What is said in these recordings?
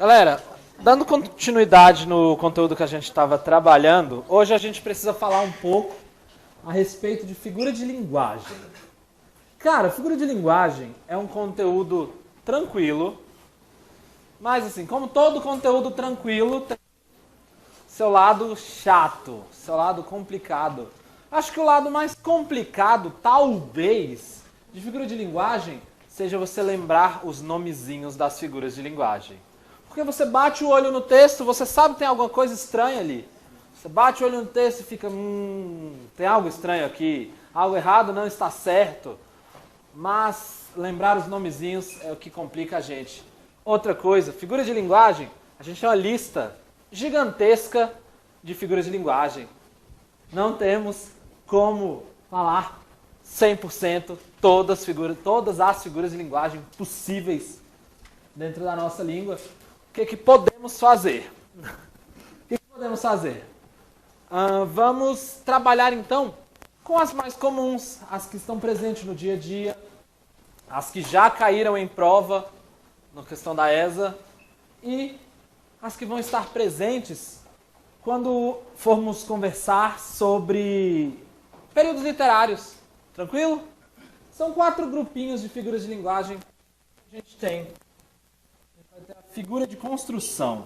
Galera, dando continuidade no conteúdo que a gente estava trabalhando, hoje a gente precisa falar um pouco a respeito de figura de linguagem. Cara, figura de linguagem é um conteúdo tranquilo, mas assim, como todo conteúdo tranquilo, tem seu lado chato, seu lado complicado. Acho que o lado mais complicado, talvez, de figura de linguagem seja você lembrar os nomezinhos das figuras de linguagem. Porque você bate o olho no texto, você sabe que tem alguma coisa estranha ali. Você bate o olho no texto e fica, tem algo estranho aqui, algo errado não está certo. Mas lembrar os nomezinhos é o que complica a gente. Outra coisa, figura de linguagem, a gente tem uma lista gigantesca de figuras de linguagem. Não temos como falar 100% todas as figuras de linguagem possíveis dentro da nossa língua. O que podemos fazer? O que podemos fazer? Vamos trabalhar então com as mais comuns, as que estão presentes no dia a dia, as que já caíram em prova na questão da ESA e as que vão estar presentes quando formos conversar sobre períodos literários. Tranquilo? São 4 grupinhos de figuras de linguagem que a gente tem. A gente vai ter a figura de construção.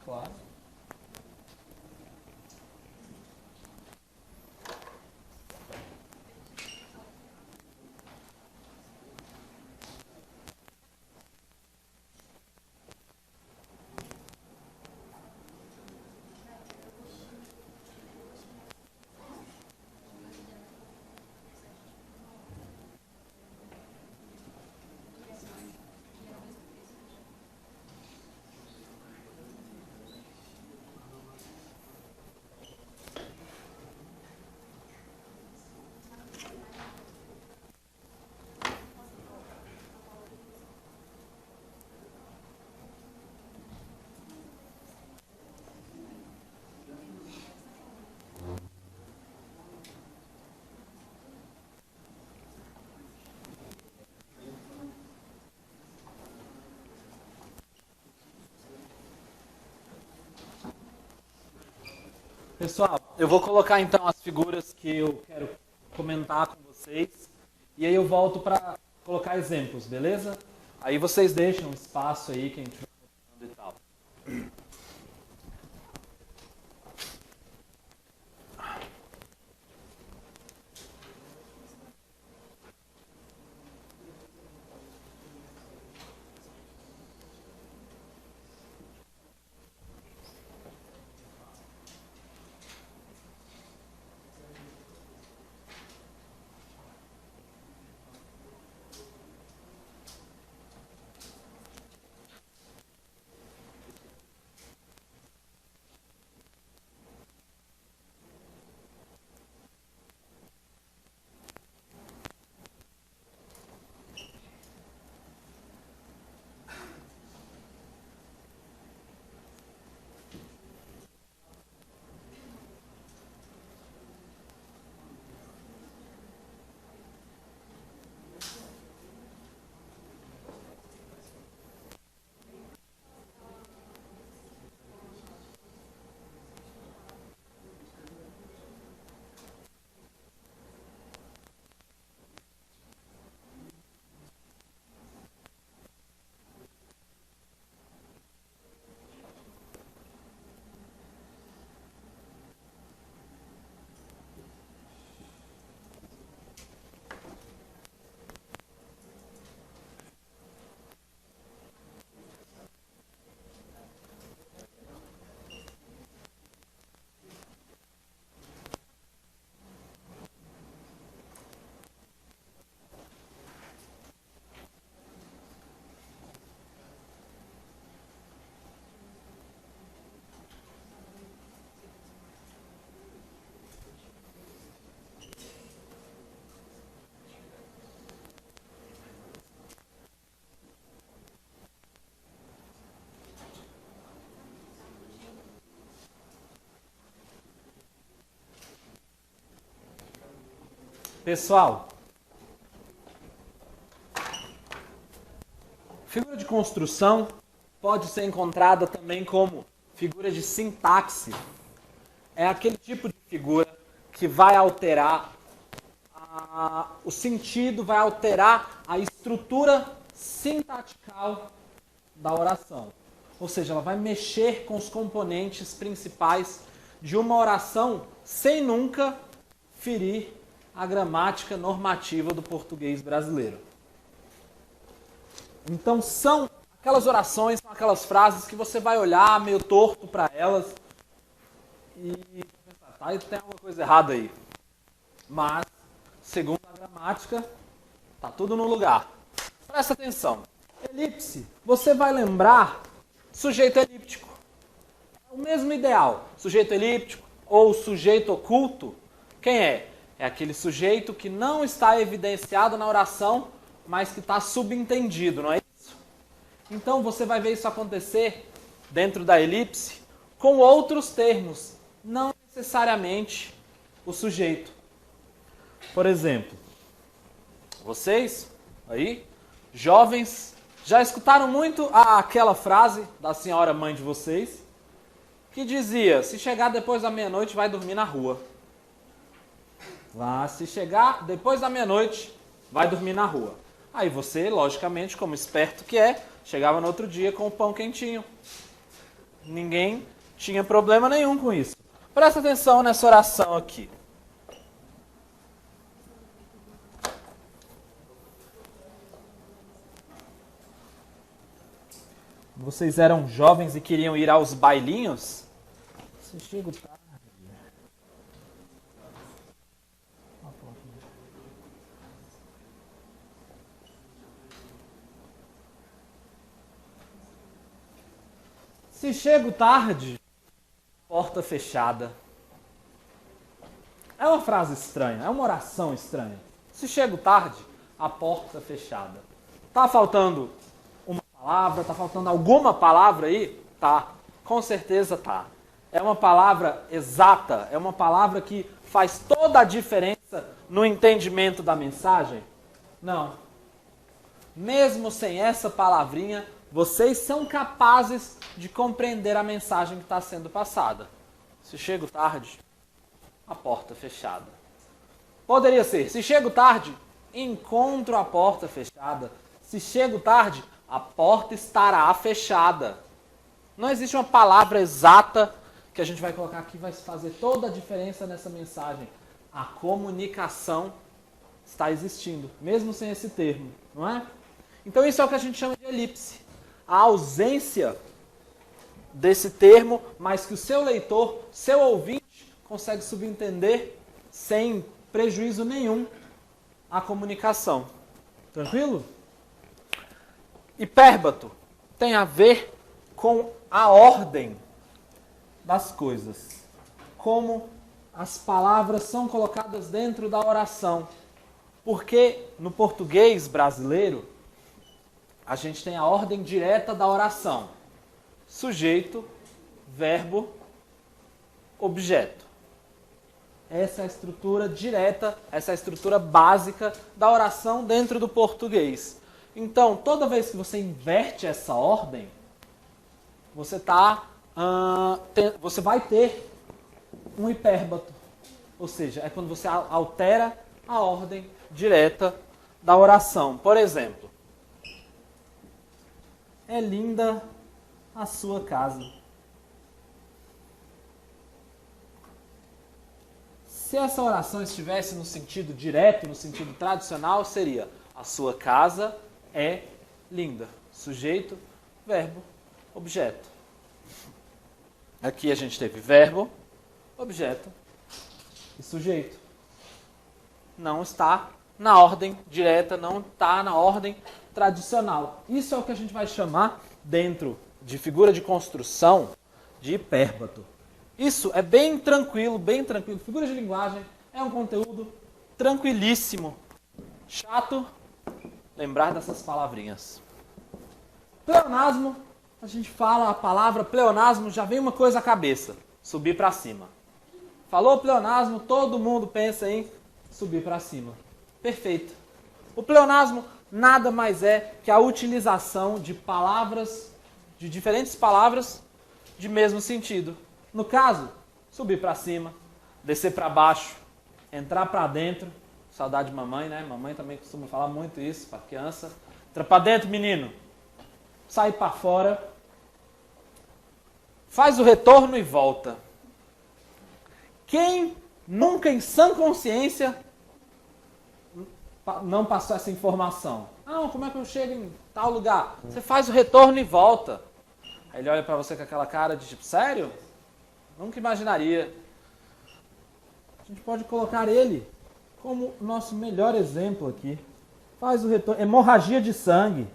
Claro. Pessoal, eu vou colocar então as figuras que eu quero comentar com vocês e aí eu volto para colocar exemplos, beleza? Aí vocês deixam espaço aí que a gente vai falando e tal. Pessoal, figura de construção pode ser encontrada também como figura de sintaxe. É aquele tipo de figura que vai alterar o sentido, vai alterar a estrutura sintatical da oração. Ou seja, ela vai mexer com os componentes principais de uma oração sem nunca ferir a gramática normativa do português brasileiro. Então são aquelas orações, são aquelas frases que você vai olhar meio torto para elas e pensar, tá, tem alguma coisa errada aí. Mas, segundo a gramática, tá tudo no lugar. Presta atenção. Elipse, você vai lembrar sujeito elíptico. É o mesmo ideal. Sujeito elíptico ou sujeito oculto, quem é? É aquele sujeito que não está evidenciado na oração, mas que está subentendido, não é isso? Então você vai ver isso acontecer dentro da elipse com outros termos, não necessariamente o sujeito. Por exemplo, vocês aí, jovens, já escutaram muito aquela frase da senhora mãe de vocês, que dizia, se chegar depois da meia-noite vai dormir na rua. Lá, se chegar depois da meia-noite, vai dormir na rua. Aí você, logicamente, como esperto que é, chegava no outro dia com o pão quentinho. Ninguém tinha problema nenhum com isso. Presta atenção nessa oração aqui. Vocês eram jovens e queriam ir aos bailinhos? Se chega tarde. Se chego tarde, porta fechada. É uma frase estranha, é uma oração estranha. Se chego tarde, a porta fechada. Tá faltando uma palavra? Tá faltando alguma palavra aí? Tá, com certeza tá. É uma palavra exata, é uma palavra que faz toda a diferença no entendimento da mensagem? Não. Mesmo sem essa palavrinha, vocês são capazes de compreender a mensagem que está sendo passada. Se chego tarde, a porta fechada. Poderia ser, se chego tarde, encontro a porta fechada. Se chego tarde, a porta estará fechada. Não existe uma palavra exata que a gente vai colocar aqui, vai fazer toda a diferença nessa mensagem. A comunicação está existindo, mesmo sem esse termo, não é? Então isso é o que a gente chama de elipse. A ausência desse termo, mas que o seu leitor, seu ouvinte, consegue subentender sem prejuízo nenhum à comunicação. Tranquilo? Hipérbato tem a ver com a ordem das coisas. Como as palavras são colocadas dentro da oração. Porque no português brasileiro, a gente tem a ordem direta da oração. Sujeito, verbo, objeto. Essa é a estrutura direta, essa é a estrutura básica da oração dentro do português. Então, toda vez que você inverte essa ordem, você vai ter um hipérbato. Ou seja, é quando você altera a ordem direta da oração. Por exemplo, é linda a sua casa. Se essa oração estivesse no sentido direto, no sentido tradicional, seria a sua casa é linda. Sujeito, verbo, objeto. Aqui a gente teve verbo, objeto e sujeito. Não está na ordem direta, não está na ordem tradicional. Isso é o que a gente vai chamar, dentro de figura de construção, de hipérbato. Isso é bem tranquilo, bem tranquilo. Figura de linguagem é um conteúdo tranquilíssimo. Chato lembrar dessas palavrinhas. Pleonasmo, a gente fala a palavra pleonasmo, já vem uma coisa à cabeça, subir para cima. Falou pleonasmo, todo mundo pensa em subir para cima. Perfeito. O pleonasmo nada mais é que a utilização de palavras, de diferentes palavras de mesmo sentido. No caso, subir para cima, descer para baixo, entrar para dentro. Saudade de mamãe, né? Mamãe também costuma falar muito isso para criança. Entra para dentro, menino. Sai para fora. Faz o retorno e volta. Quem nunca em sã consciência não passou essa informação? Ah, como é que eu chego em tal lugar? Você faz o retorno e volta. Aí ele olha para você com aquela cara de tipo, sério? Nunca imaginaria. A gente pode colocar ele como nosso melhor exemplo aqui. Faz o retorno. Hemorragia de sangue.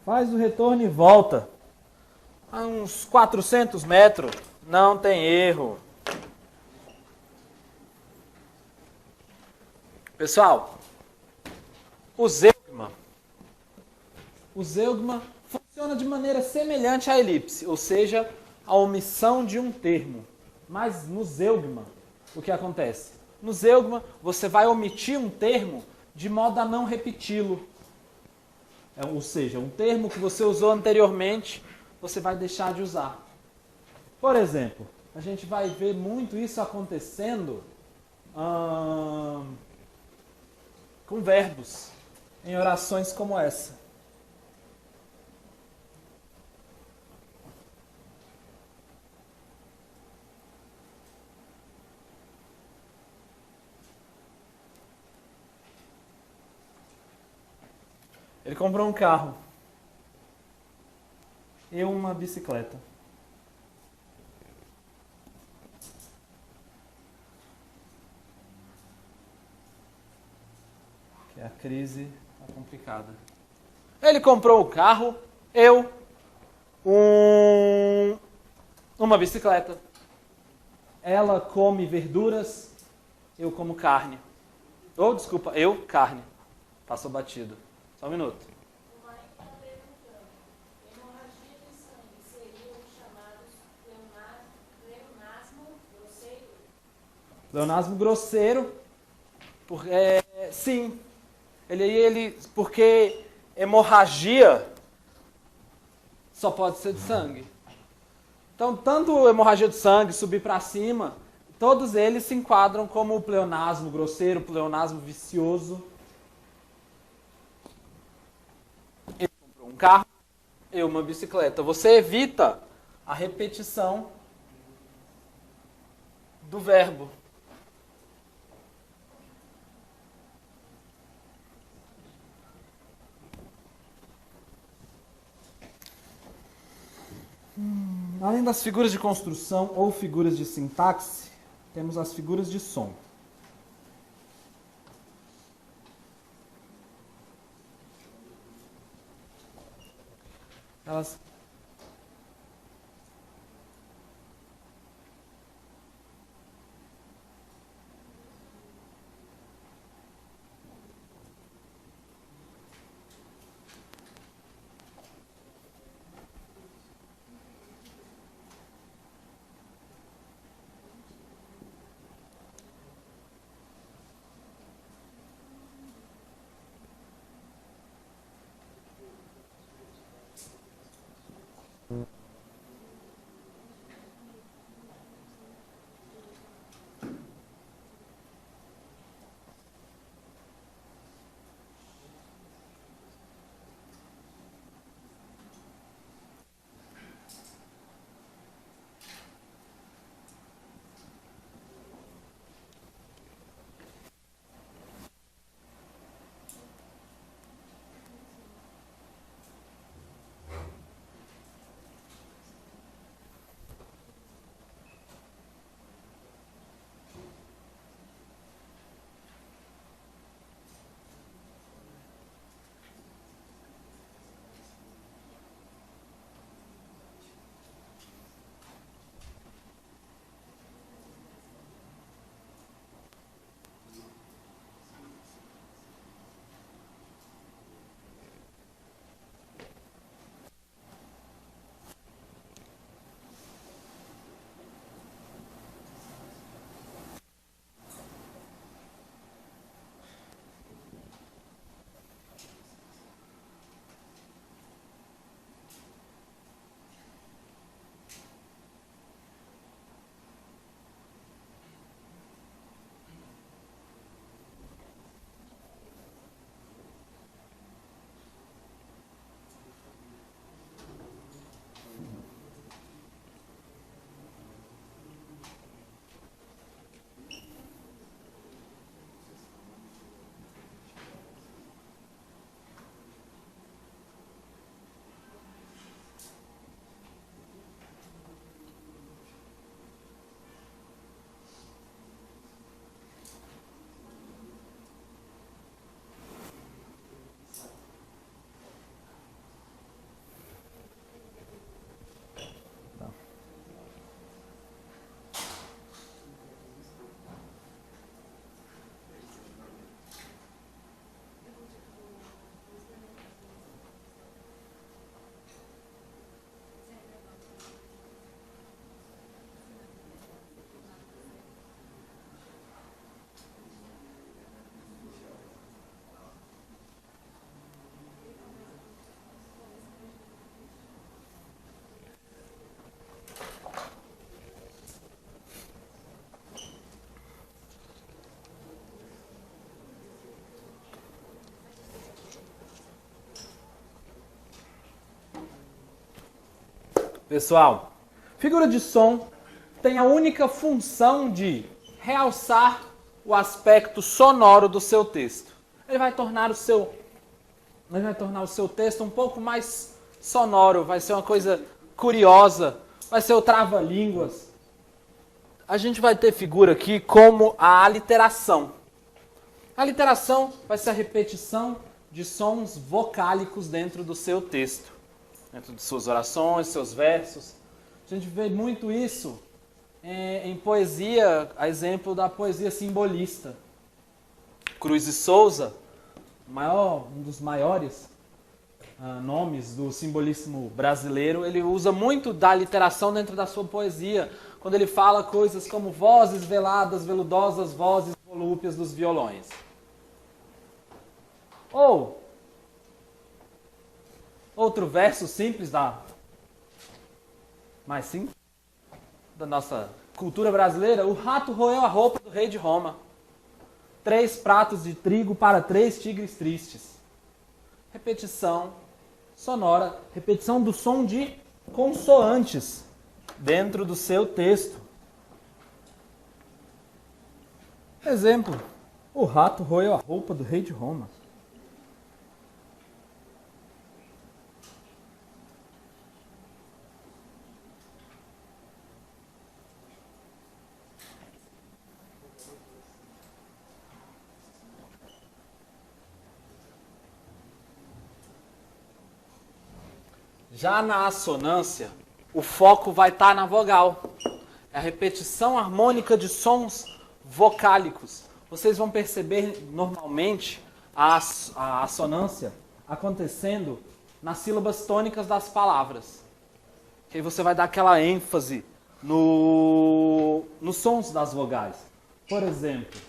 Faz o retorno e volta. A uns 400 metros. Não tem erro. Pessoal, o zeugma funciona de maneira semelhante à elipse, ou seja, a omissão de um termo. Mas no zeugma, o que acontece? No zeugma, você vai omitir um termo de modo a não repeti-lo. Ou seja, um termo que você usou anteriormente, você vai deixar de usar. Por exemplo, a gente vai ver muito isso acontecendo com verbos em orações como essa. Ele comprou um carro. Eu uma bicicleta. Que a crise está complicada. Ele comprou o carro, eu uma bicicleta. Ela come verduras, eu como carne. Ou, desculpa, eu carne. Passou batido. Só um minuto. O Mike está perguntando, hemorragia de sangue seria o chamado pleonasmo grosseiro? Pleonasmo grosseiro, sim. Porque hemorragia só pode ser de sangue. Então, tanto hemorragia de sangue, subir para cima, todos eles se enquadram como o pleonasmo grosseiro, pleonasmo vicioso. Ele comprou um carro, eu uma bicicleta. Você evita a repetição do verbo. Além das figuras de construção ou figuras de sintaxe, temos as figuras de som. Elas Pessoal, figura de som tem a única função de realçar o aspecto sonoro do seu texto. Ele vai tornar o seu texto um pouco mais sonoro, vai ser uma coisa curiosa, vai ser o trava-línguas. A gente vai ter figura aqui como a aliteração. A aliteração vai ser a repetição de sons vocálicos dentro do seu texto, dentro de suas orações, seus versos. A gente vê muito isso em poesia, a exemplo da poesia simbolista. Cruz e Souza, um dos maiores nomes do simbolismo brasileiro, ele usa muito da literação dentro da sua poesia, quando ele fala coisas como vozes veladas, veludosas, vozes volúpeas dos violões. Ou outro verso simples mais simples da nossa cultura brasileira, o rato roeu a roupa do rei de Roma. 3 pratos de trigo para 3 tigres tristes. Repetição sonora, repetição do som de consoantes dentro do seu texto. Exemplo, o rato roeu a roupa do rei de Roma. Já na assonância, o foco vai estar na vogal. É a repetição harmônica de sons vocálicos. Vocês vão perceber normalmente a assonância acontecendo nas sílabas tônicas das palavras. Que aí você vai dar aquela ênfase nos sons das vogais. Por exemplo,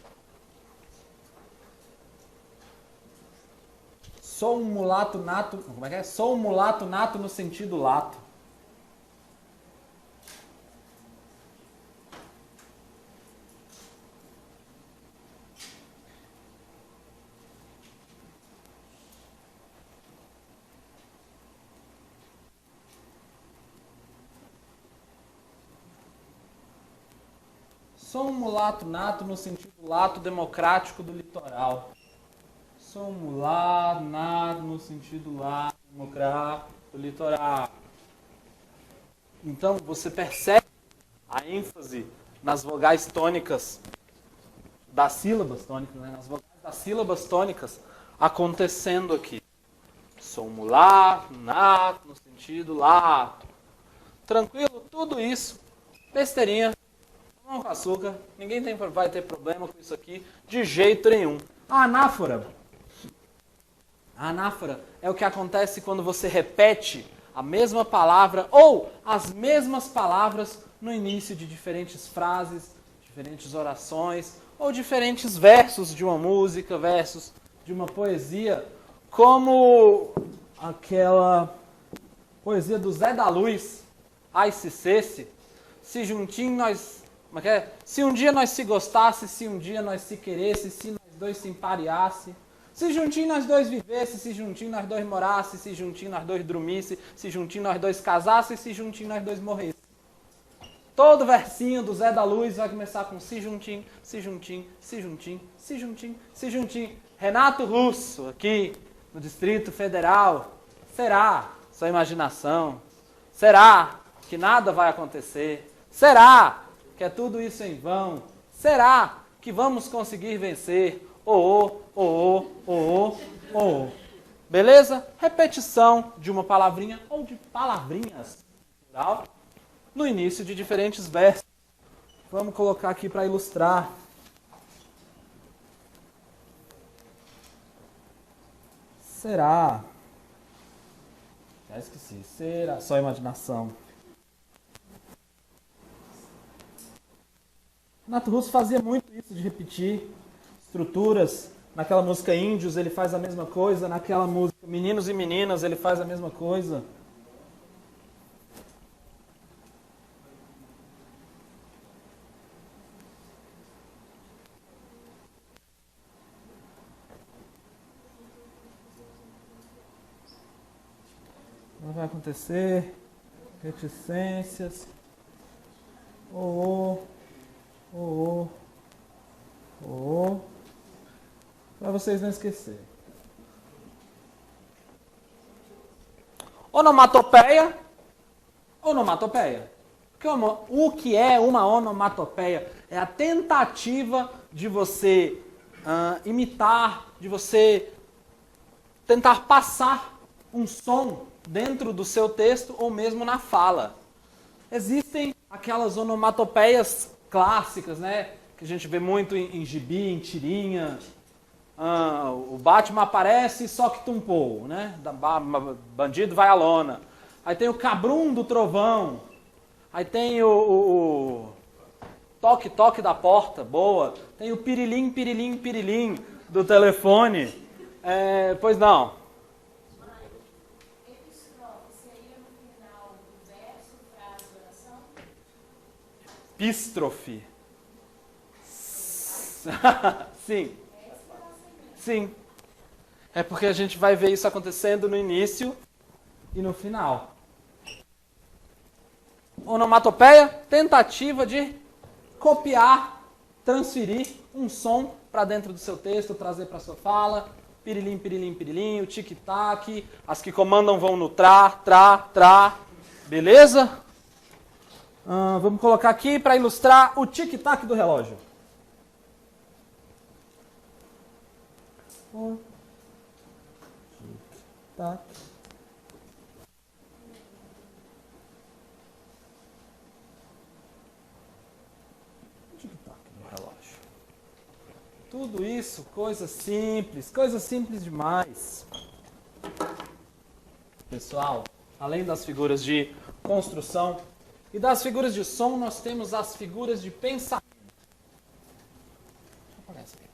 sou um mulato nato. Como é que é? Sou um mulato nato no sentido lato. Sou um mulato nato no sentido lato democrático do litoral. Sou um mulato nato no sentido lato democrático do litoral. Então você percebe a ênfase nas vogais tônicas das sílabas tônicas, né? Nas vogais das sílabas tônicas acontecendo aqui. Sou um mulato nato no sentido lato. Tranquilo? Tudo isso. Besteirinha. Não com açúcar, ninguém vai ter problema com isso aqui, de jeito nenhum. A anáfora é o que acontece quando você repete a mesma palavra ou as mesmas palavras no início de diferentes frases, diferentes orações ou diferentes versos de uma música, versos de uma poesia, como aquela poesia do Zé da Luz, Ai se cesse, se juntinho nós... Se um dia nós se gostasse, se um dia nós se queresse, se nós dois se empareasse, se juntinho nós dois vivesse, se juntinho nós dois morasse, se juntinho nós dois dormisse, se juntinho nós dois casasse, se juntinho nós dois morresse. Todo versinho do Zé da Luz vai começar com se juntinho, se juntinho, se juntinho, se juntinho, se juntinho. Renato Russo, aqui no Distrito Federal. Será? Sua imaginação. Será que nada vai acontecer? Será que é tudo isso em vão? Será que vamos conseguir vencer? Beleza? Repetição de uma palavrinha ou de palavrinhas plural no início de diferentes versos. Vamos colocar aqui para ilustrar. Será? Já esqueci. Será? Só imaginação. Renato Russo fazia muito isso de repetir estruturas. Naquela música Índios ele faz a mesma coisa. Naquela música Meninos e Meninas ele faz a mesma coisa. Não vai acontecer. reticências, para vocês não esquecerem. Onomatopeia, onomatopeia. O que é uma onomatopeia? É a tentativa de você imitar, de você tentar passar um som dentro do seu texto ou mesmo na fala. Existem aquelas onomatopeias clássicas, né? Que a gente vê muito em gibi, em tirinha. O Batman aparece e só que tumpou, né? Bandido vai à lona. Aí tem o cabrum do trovão. Aí tem o toque da porta, boa. Tem o pirilim, pirilim, pirilim do telefone. Pois não. Epístrofe seria no final do verso, frase, oração? Epístrofe. Sim. Sim. É porque a gente vai ver isso acontecendo no início e no final. Onomatopeia, tentativa de copiar, transferir um som para dentro do seu texto, trazer para sua fala. Pirilim, pirilim, pirilim, o tic-tac, as que comandam vão no tra. Beleza? Vamos colocar aqui para ilustrar o tic-tac do relógio. Tic-tac. Tudo isso, coisas simples demais. Pessoal, além das figuras de construção e das figuras de som, nós temos as figuras de pensamento. Aparece aqui.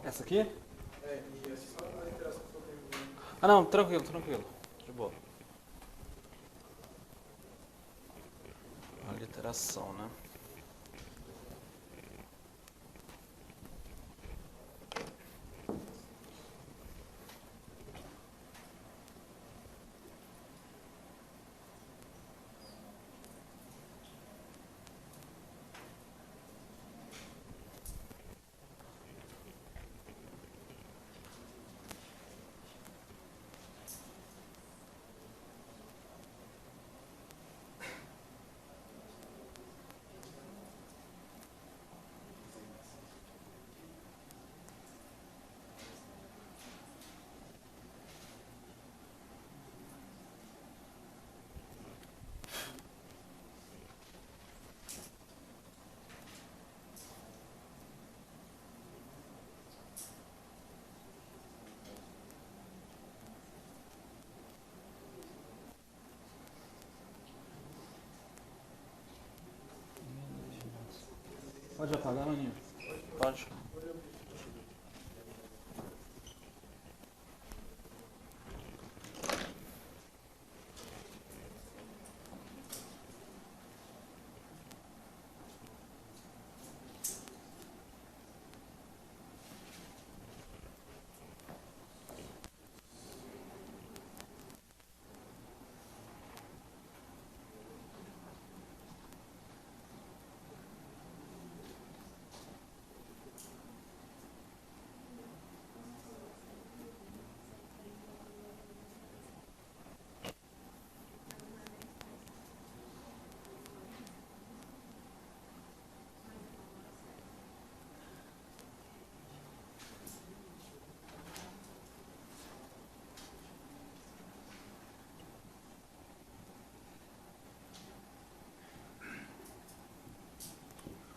Essa aqui? E é só a interação que eu tenho. Ah, não, tranquilo. De boa. A literação, né? Pode apagar, Maninho? Pode.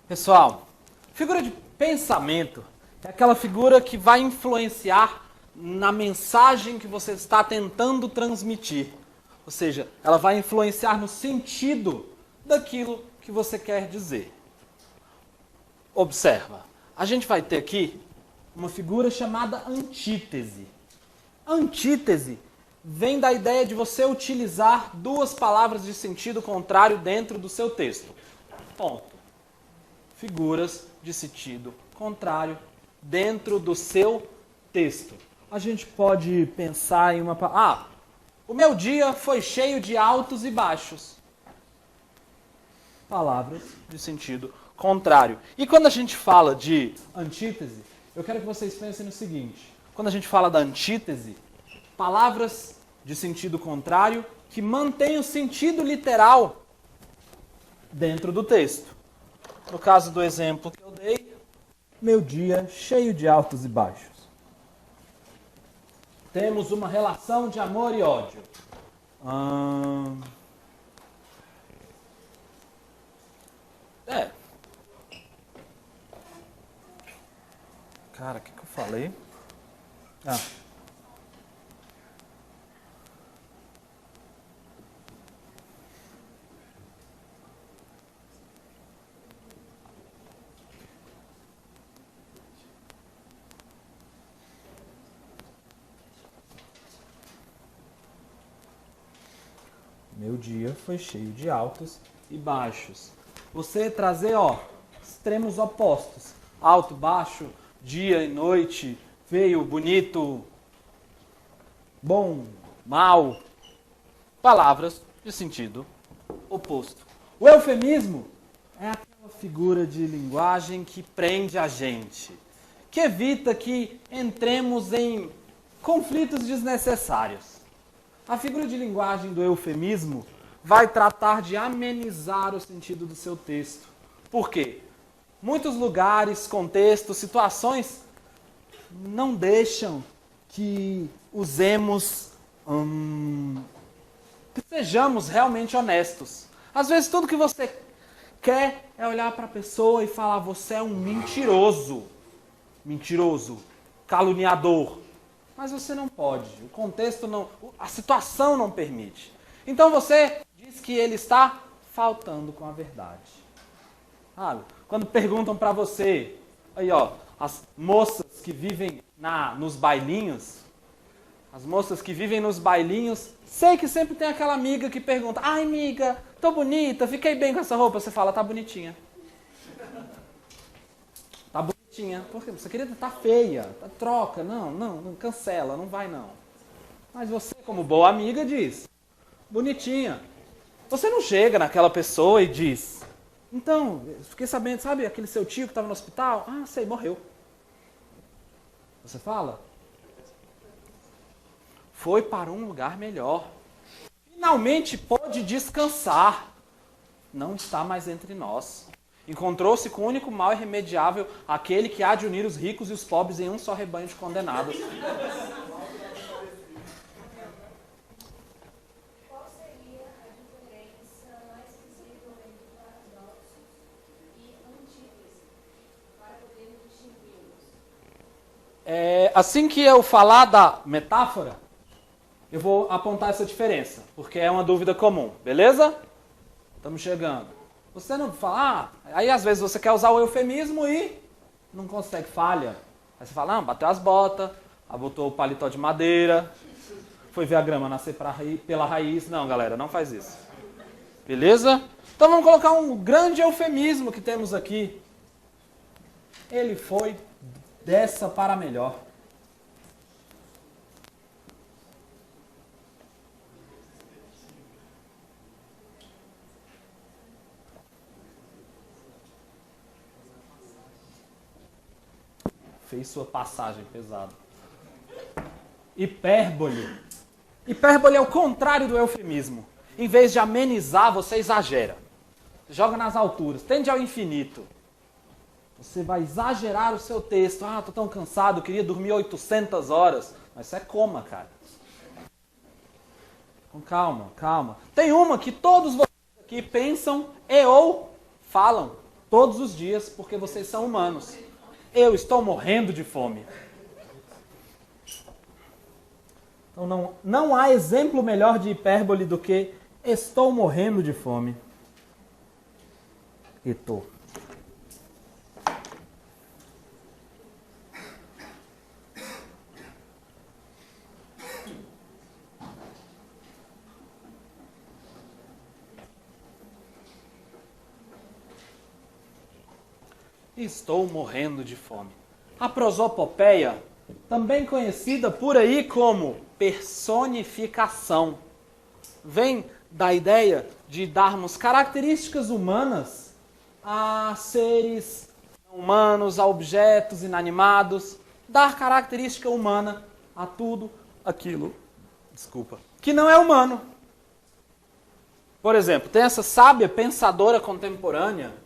Pessoal, figura de pensamento é aquela figura que vai influenciar na mensagem que você está tentando transmitir. Ou seja, ela vai influenciar no sentido daquilo que você quer dizer. Observa, a gente vai ter aqui uma figura chamada antítese. Antítese vem da ideia de você utilizar duas palavras de sentido contrário dentro do seu texto. Ponto. Figuras de sentido contrário dentro do seu texto. A gente pode pensar em uma... o meu dia foi cheio de altos e baixos. Palavras de sentido contrário. E quando a gente fala de antítese, eu quero que vocês pensem no seguinte. Quando a gente fala da antítese, palavras de sentido contrário que mantêm o sentido literal dentro do texto. No caso do exemplo que eu dei, meu dia cheio de altos e baixos. Temos uma relação de amor e ódio. Cara, o que eu falei? Meu dia foi cheio de altos e baixos. Você trazer, extremos opostos. Alto, baixo, dia e noite, feio, bonito, bom, mal. Palavras de sentido oposto. O eufemismo é aquela figura de linguagem que prende a gente, que evita que entremos em conflitos desnecessários. A figura de linguagem do eufemismo vai tratar de amenizar o sentido do seu texto. Por quê? Muitos lugares, contextos, situações não deixam que usemos, que sejamos realmente honestos. Às vezes tudo que você quer é olhar para a pessoa e falar: você é um mentiroso, caluniador. Mas você não pode, o contexto não, a situação não permite. Então você diz que ele está faltando com a verdade. Quando perguntam para você, aí as moças que vivem nos bailinhos, as moças que vivem nos bailinhos, sei que sempre tem aquela amiga que pergunta, ai amiga, tô bonita, fiquei bem com essa roupa. Você fala, tá bonitinha. Tá bonitinha. Por quê? Você queria tá feia, tá, troca, não, cancela, não vai não. Mas você, como boa amiga, diz, bonitinha. Você não chega naquela pessoa e diz, então, fiquei sabendo, sabe aquele seu tio que estava no hospital? Ah, sei, morreu. Você fala? Foi para um lugar melhor. Finalmente pôde descansar. Não está mais entre nós. Encontrou-se com o único mal irremediável, aquele que há de unir os ricos e os pobres em um só rebanho de condenados. Qual seria a diferença mais visível entre paradoxos e antítese, para podermos distingui-los? Assim que eu falar da metáfora, eu vou apontar essa diferença, porque é uma dúvida comum, beleza? Estamos chegando. Você não fala, aí às vezes você quer usar o eufemismo e não consegue, falha. Aí você fala, não, bateu as botas, botou o paletó de madeira, foi ver a grama nascer pela raiz. Não, galera, não faz isso. Beleza? Então vamos colocar um grande eufemismo que temos aqui. Ele foi dessa para melhor. Fez sua passagem pesada. Hipérbole. Hipérbole é o contrário do eufemismo. Em vez de amenizar, você exagera. Joga nas alturas, tende ao infinito. Você vai exagerar o seu texto. Ah, tô tão cansado, queria dormir 800 horas. Mas isso é coma, cara. Então, calma, calma. Tem uma que todos vocês aqui pensam e ou falam todos os dias, porque vocês são humanos. Eu estou morrendo de fome. Então não há exemplo melhor de hipérbole do que estou morrendo de fome. E tô. Estou morrendo de fome. A prosopopeia, também conhecida por aí como personificação, vem da ideia de darmos características humanas a seres humanos, a objetos inanimados, dar característica humana a tudo aquilo, que não é humano. Por exemplo, tem essa sábia pensadora contemporânea.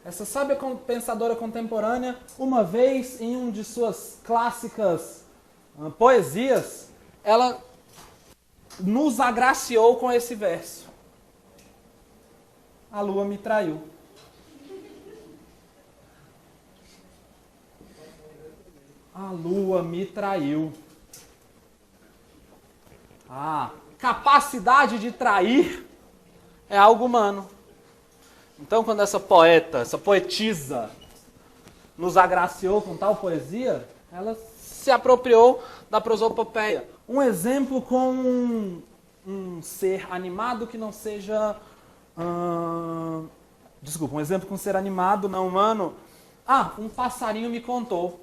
Essa sábia pensadora contemporânea, uma vez em um de suas clássicas poesias, ela nos agraciou com esse verso. A lua me traiu. A lua me traiu. A capacidade de trair é algo humano. Então, quando essa poeta, essa poetisa, nos agraciou com tal poesia, ela se apropriou da prosopopeia. Um exemplo com um ser animado que não seja... um exemplo com um ser animado, não humano. Um passarinho me contou.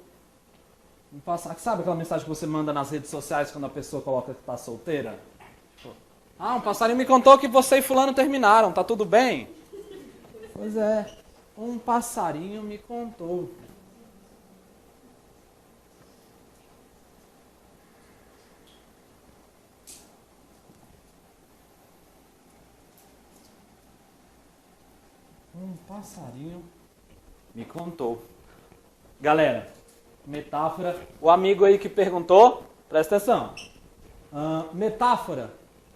Sabe aquela mensagem que você manda nas redes sociais quando a pessoa coloca que está solteira? Um passarinho me contou que você e fulano terminaram, tá tudo bem? Pois é, um passarinho me contou. Um passarinho me contou. Galera, metáfora. O amigo aí que perguntou, presta atenção. Metáfora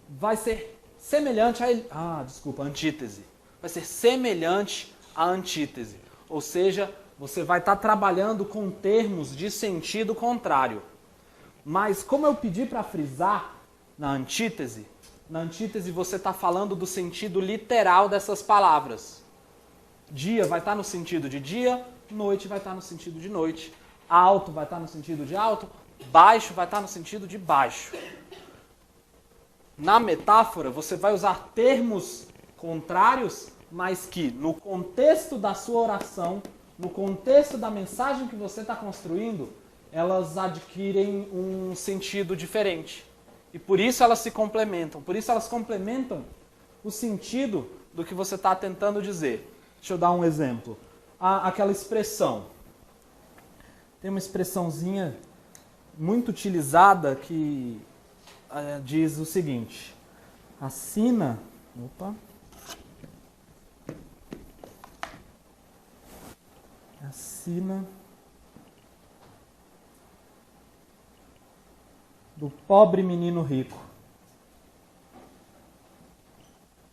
vai ser semelhante a... antítese. Vai ser semelhante à antítese. Ou seja, você vai estar trabalhando com termos de sentido contrário. Mas como eu pedi para frisar na antítese você está falando do sentido literal dessas palavras. Dia vai estar no sentido de dia, noite vai estar no sentido de noite, alto vai estar no sentido de alto, baixo vai estar no sentido de baixo. Na metáfora, você vai usar termos contrários, mas que no contexto da sua oração, no contexto da mensagem que você está construindo, elas adquirem um sentido diferente. E por isso elas se complementam. Por isso elas complementam o sentido do que você está tentando dizer. Deixa eu dar um exemplo. Aquela expressão. Tem uma expressãozinha muito utilizada que diz o seguinte. A sina... Opa... A sina do pobre menino rico.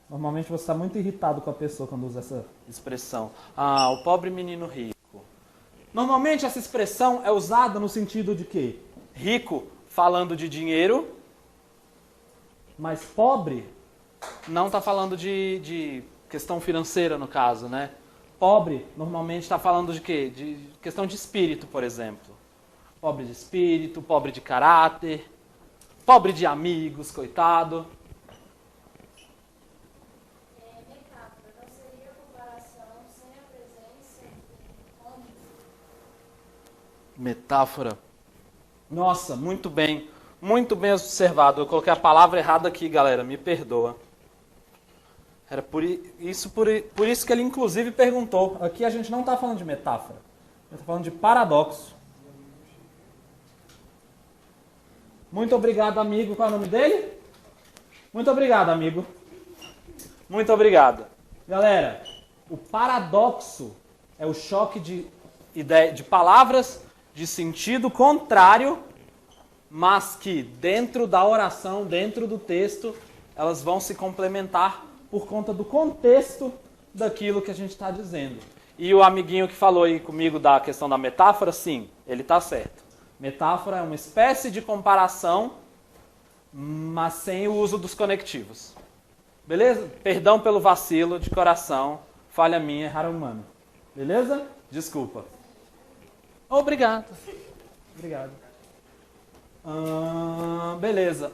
Normalmente você está muito irritado com a pessoa quando usa essa expressão. O pobre menino rico. Normalmente essa expressão é usada no sentido de quê? Rico falando de dinheiro, mas pobre não está falando de questão financeira no caso, né? Pobre normalmente está falando de quê? De questão de espírito, por exemplo. Pobre de espírito, pobre de caráter, pobre de amigos, coitado. Metáfora, não seria comparação sem a presença de homens? Metáfora. Nossa, muito bem observado. Eu coloquei a palavra errada aqui, galera, me perdoa. Era por isso que ele inclusive perguntou. Aqui a gente não está falando de metáfora, a gente está falando de paradoxo. Muito obrigado, amigo. Qual é o nome dele? Muito obrigado, amigo. Muito obrigado. Galera, o paradoxo é o choque de palavras de sentido contrário, mas que dentro da oração, dentro do texto, elas vão se complementar por conta do contexto daquilo que a gente está dizendo. E o amiguinho que falou aí comigo da questão da metáfora, sim, ele está certo. Metáfora é uma espécie de comparação, mas sem o uso dos conectivos. Beleza? Perdão pelo vacilo de coração, falha minha, errar humano. Beleza? Desculpa. Obrigado. Obrigado. Beleza.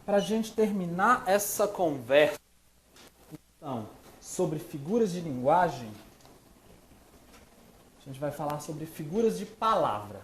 Para a gente terminar essa conversa, então, sobre figuras de linguagem, a gente vai falar sobre figuras de palavra.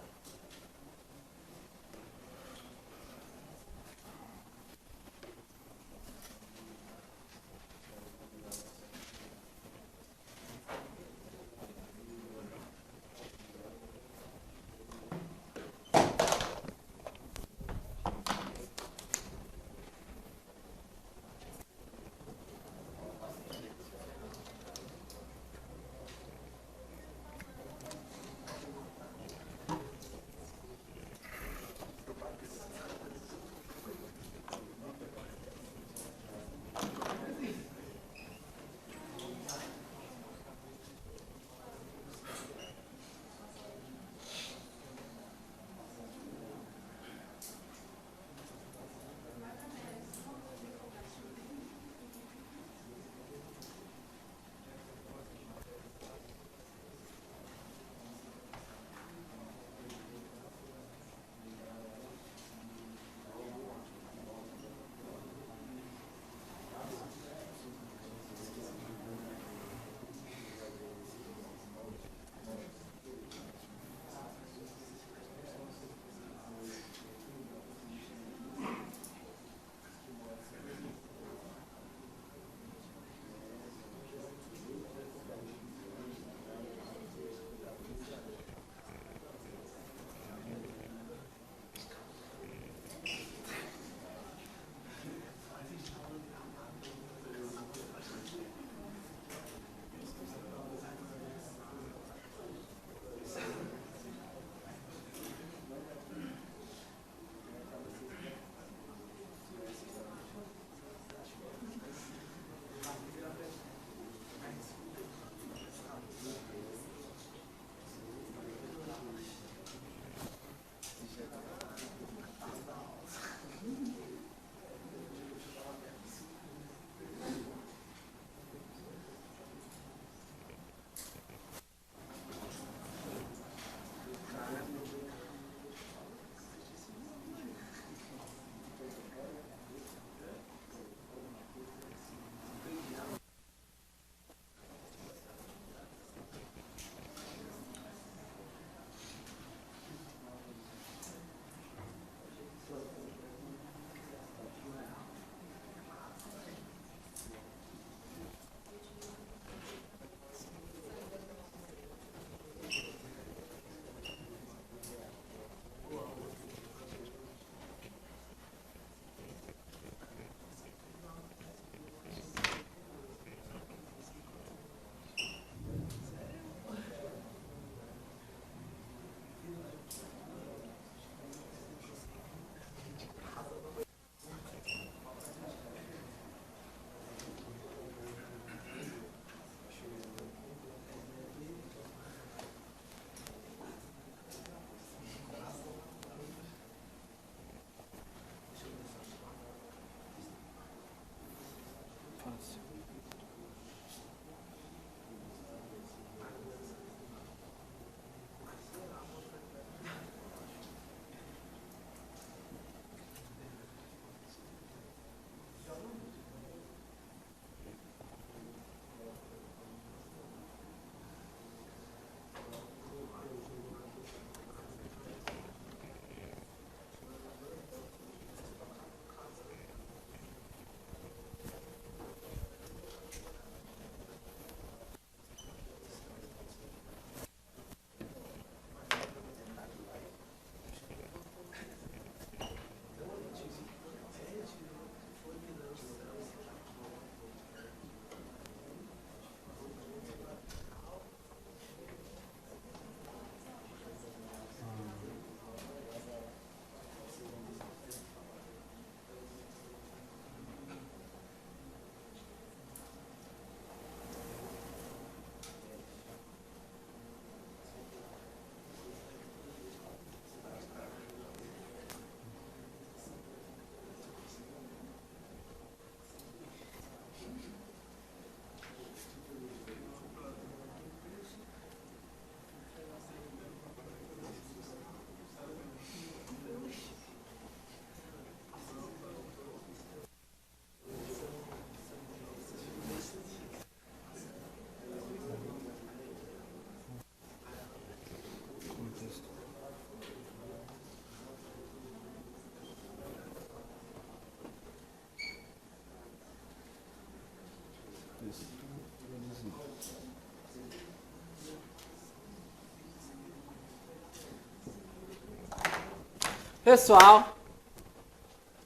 Pessoal,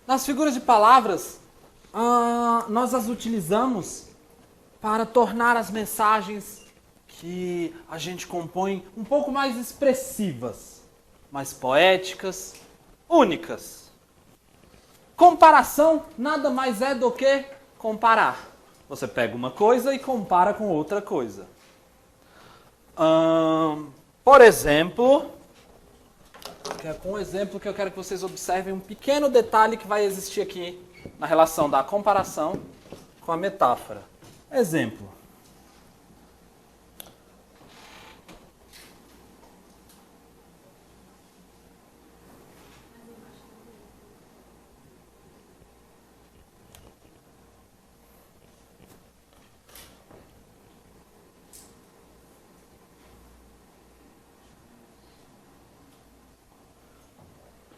nas figuras de palavras, nós as utilizamos para tornar as mensagens que a gente compõe um pouco mais expressivas, mais poéticas, únicas. Comparação nada mais é do que comparar. Você pega uma coisa e compara com outra coisa. Por exemplo, com um exemplo que eu quero que vocês observem um pequeno detalhe que vai existir aqui na relação da comparação com a metáfora. Exemplo.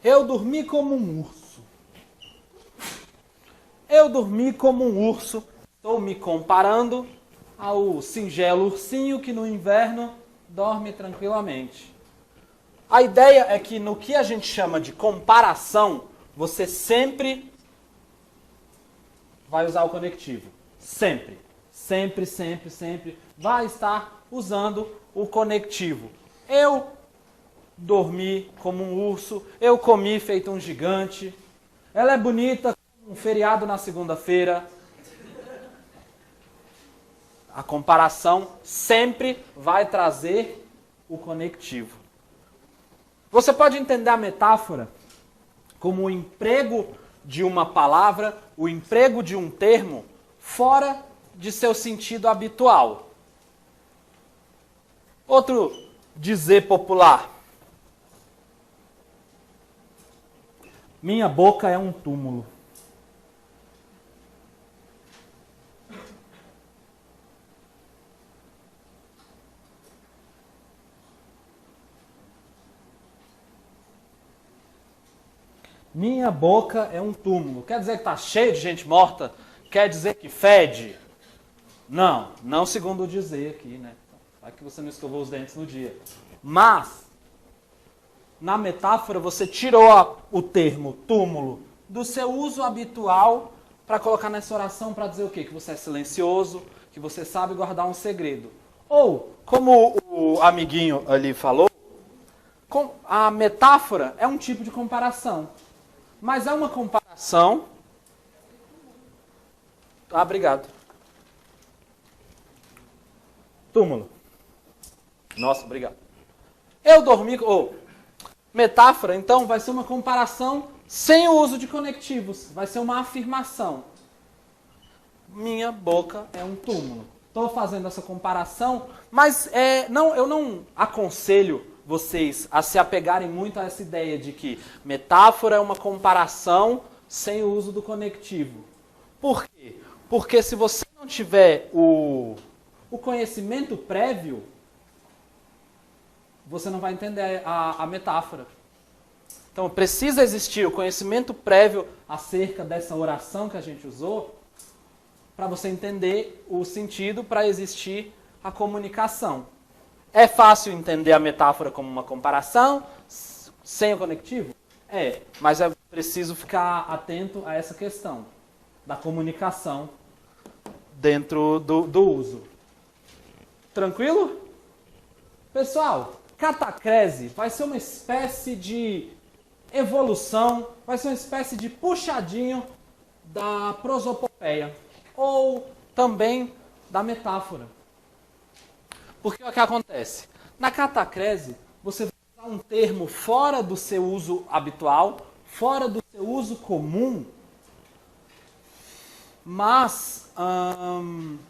Eu dormi como um urso. Eu dormi como um urso. Estou me comparando ao singelo ursinho que no inverno dorme tranquilamente. A ideia é que no que a gente chama de comparação, você sempre vai usar o conectivo. Sempre. Sempre, sempre, sempre vai estar usando o conectivo. Eu dormi como um urso, eu comi feito um gigante, ela é bonita como um feriado na segunda-feira. A comparação sempre vai trazer o conectivo. Você pode entender a metáfora como o emprego de uma palavra, o emprego de um termo fora de seu sentido habitual. Outro dizer popular. Minha boca é um túmulo. Minha boca é um túmulo. Quer dizer que está cheio de gente morta? Quer dizer que fede? Não, não segundo o dizer aqui, né? Vai que você não escovou os dentes no dia. Mas, na metáfora, você tirou o termo túmulo do seu uso habitual para colocar nessa oração para dizer o quê? Que você é silencioso, que você sabe guardar um segredo. Ou, como o amiguinho ali falou, a metáfora é um tipo de comparação. Mas é uma comparação... Ah, obrigado. Túmulo. Nossa, obrigado. Eu dormi... Metáfora, então, vai ser uma comparação sem o uso de conectivos. Vai ser uma afirmação. Minha boca é um túmulo. Estou fazendo essa comparação, mas eu não aconselho vocês a se apegarem muito a essa ideia de que metáfora é uma comparação sem o uso do conectivo. Por quê? Porque se você não tiver o conhecimento prévio, você não vai entender a metáfora. Então, precisa existir o conhecimento prévio acerca dessa oração que a gente usou para você entender o sentido, para existir a comunicação. É fácil entender a metáfora como uma comparação sem o conectivo? É, mas é preciso ficar atento a essa questão da comunicação dentro do uso. Tranquilo? Pessoal, catacrese vai ser uma espécie de evolução, vai ser uma espécie de puxadinho da prosopopeia, ou também da metáfora. Porque o que acontece? Na catacrese, você vai usar um termo fora do seu uso habitual, fora do seu uso comum, mas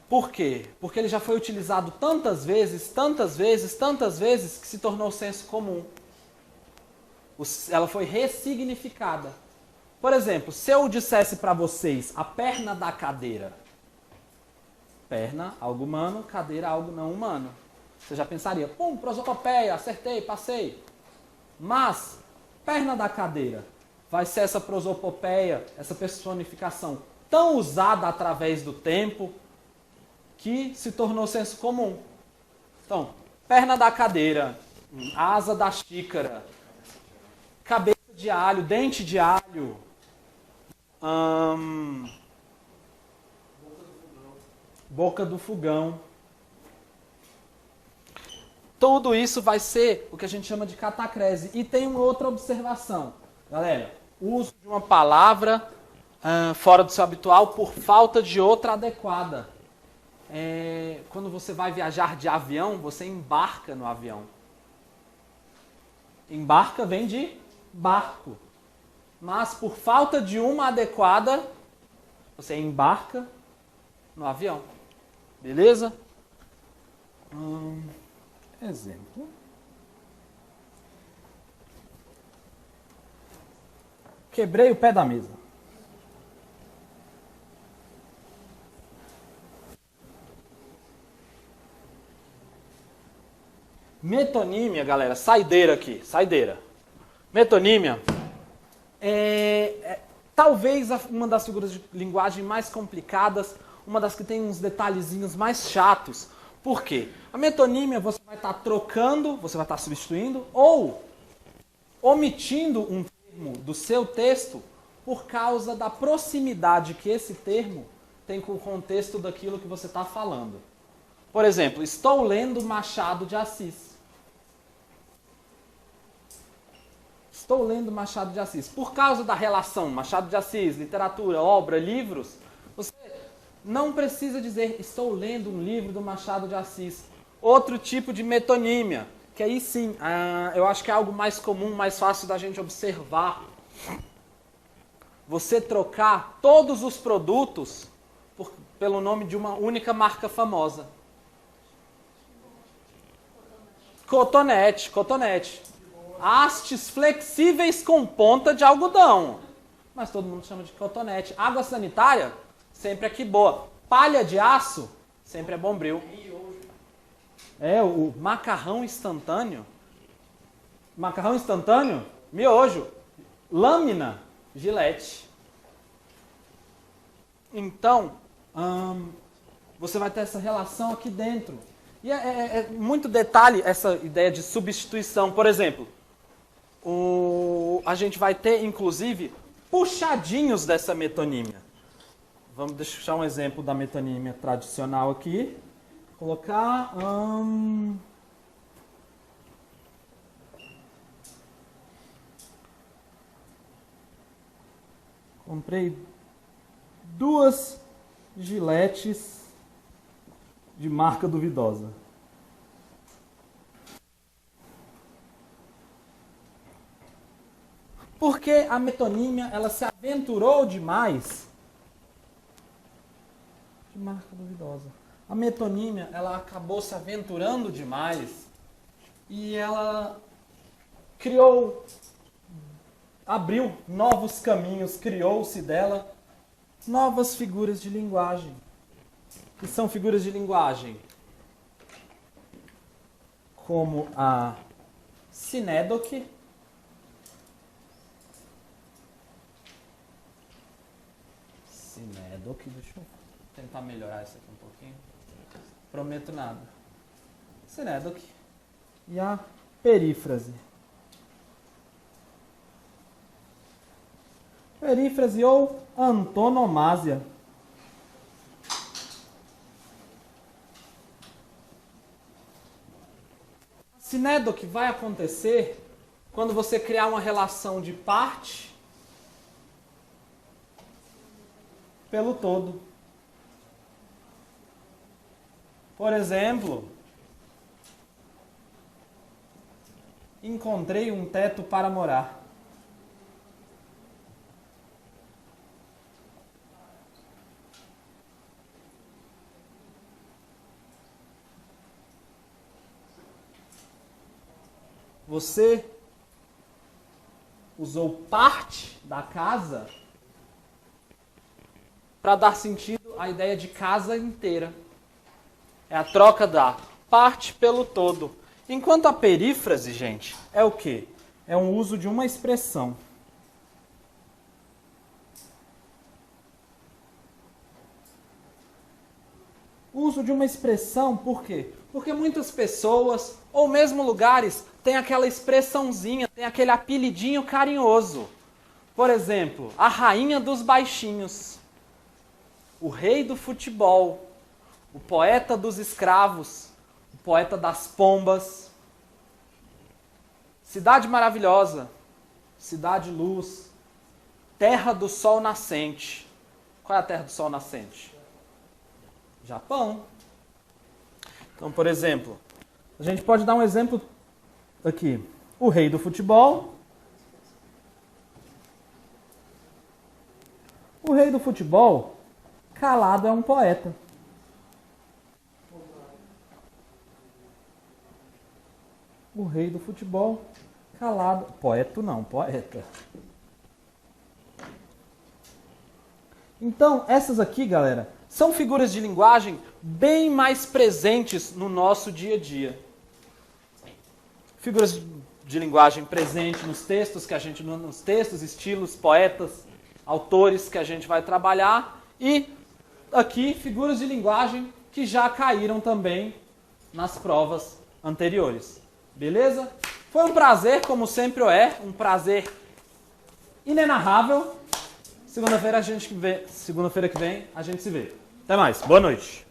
por quê? Porque ele já foi utilizado tantas vezes, que se tornou senso comum. Ela foi ressignificada. Por exemplo, se eu dissesse para vocês a perna da cadeira. Perna, algo humano, cadeira, algo não humano. Você já pensaria, prosopopeia, acertei, passei. Mas, perna da cadeira, vai ser essa prosopopeia, essa personificação tão usada através do tempo que se tornou senso comum. Então, perna da cadeira, asa da xícara, cabeça de alho, dente de alho. Boca do fogão. Tudo isso vai ser o que a gente chama de catacrese. E tem uma outra observação. Galera, o uso de uma palavra fora do seu habitual por falta de outra adequada. Quando você vai viajar de avião, você embarca no avião. Embarca vem de barco. Mas por falta de uma adequada, você embarca no avião. Beleza? Exemplo. Quebrei o pé da mesa. Metonímia, galera, saideira aqui, saideira. Metonímia talvez uma das figuras de linguagem mais complicadas, uma das que tem uns detalhezinhos mais chatos. Por quê? A metonímia você vai estar trocando, você vai estar substituindo ou omitindo um termo do seu texto por causa da proximidade que esse termo tem com o contexto daquilo que você está falando. Por exemplo, estou lendo Machado de Assis. Estou lendo Machado de Assis. Por causa da relação Machado de Assis, literatura, obra, livros, você não precisa dizer estou lendo um livro do Machado de Assis. Outro tipo de metonímia, que aí sim, eu acho que é algo mais comum, mais fácil da gente observar. Você trocar todos os produtos pelo nome de uma única marca famosa. Cotonete, cotonete. Hastes flexíveis com ponta de algodão. Mas todo mundo chama de cotonete. Água sanitária, sempre é que boa. Palha de aço, sempre é Bombril. O macarrão instantâneo. Macarrão instantâneo, miojo. Lâmina, Gillette. Então, você vai ter essa relação aqui dentro. E é muito detalhe essa ideia de substituição. Por exemplo, a gente vai ter, inclusive, puxadinhos dessa metonímia. Vamos deixar um exemplo da metonímia tradicional aqui. Colocar... Comprei 2 giletes de marca duvidosa. Porque a metonímia, ela se aventurou demais. De marca duvidosa. A metonímia, ela acabou se aventurando demais e ela abriu novos caminhos, criou-se dela novas figuras de linguagem. Que são figuras de linguagem como a sinédoque, deixa eu tentar melhorar isso aqui um pouquinho. Prometo nada. Sinédoque e a perífrase. Perífrase ou antonomásia. A sinédoque vai acontecer quando você criar uma relação de parte pelo todo. Por exemplo, encontrei um teto para morar. Você usou parte da casa para dar sentido à ideia de casa inteira. É a troca da parte pelo todo. Enquanto a perífrase, gente, é o quê? É um uso de uma expressão. Uso de uma expressão, por quê? Porque muitas pessoas, ou mesmo lugares, tem aquela expressãozinha, tem aquele apelidinho carinhoso. Por exemplo, a rainha dos baixinhos, o rei do futebol, o poeta dos escravos, o poeta das pombas. Cidade maravilhosa, cidade luz, terra do sol nascente. Qual é a terra do sol nascente? Japão. Então, por exemplo, a gente pode dar um exemplo aqui. O rei do futebol. O rei do futebol, calado, é um poeta. O rei do futebol, calado. Poeta não, poeta. Então, essas aqui, galera, são figuras de linguagem bem mais presentes no nosso dia a dia. Figuras de linguagem presentes nos textos nos textos, estilos, poetas, autores que a gente vai trabalhar, e aqui figuras de linguagem que já caíram também nas provas anteriores. Beleza? Foi um prazer, como sempre é, um prazer inenarrável. Segunda-feira que vem a gente se vê. Até mais. Boa noite.